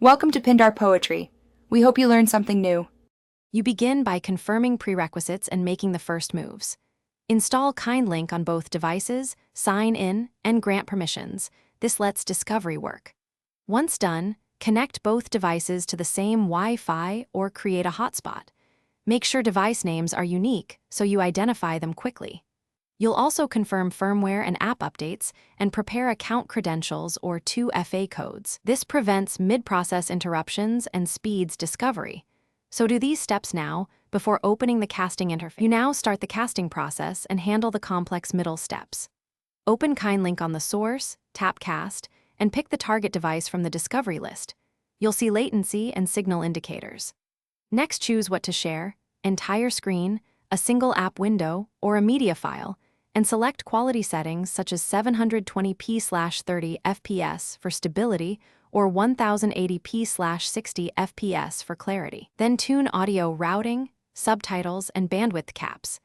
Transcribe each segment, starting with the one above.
Welcome to Pindar Poetry. We hope you learned something new. You begin by confirming prerequisites and making the first moves. Install Kindlink on both devices, sign in, and grant permissions. This lets discovery work. Once done, connect both devices to the same Wi-Fi or create a hotspot. Make sure device names are unique so you identify them quickly. You'll also confirm firmware and app updates and prepare account credentials or 2FA codes. This prevents mid-process interruptions and speeds discovery. So do these steps now, before opening the casting interface. You now start the casting process and handle the complex middle steps. Open Kindlink on the source, tap Cast, and pick the target device from the discovery list. You'll see latency and signal indicators. Next, choose what to share: entire screen, a single app window, or a media file, and select quality settings such as 720p/30 fps for stability or 1080p/60 fps for clarity. Then tune audio routing, subtitles, and bandwidth caps.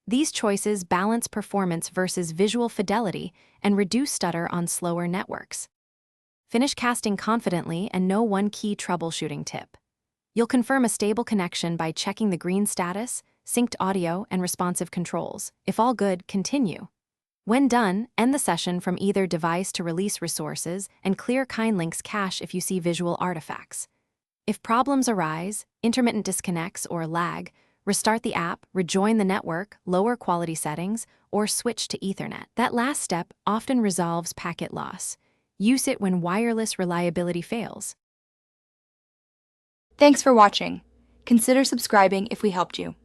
These choices balance performance versus visual fidelity and reduce stutter on slower networks. Finish casting confidently and know one key troubleshooting tip. You'll confirm a stable connection by checking the green status, synced audio, and responsive controls. If all good, continue. When done, end the session from either device to release resources and clear Kindlink's cache if you see visual artifacts. If problems arise, intermittent disconnects, or lag, restart the app, rejoin the network, lower quality settings, or switch to Ethernet. That last step often resolves packet loss. Use it when wireless reliability fails. Thanks for watching. Consider subscribing if we helped you.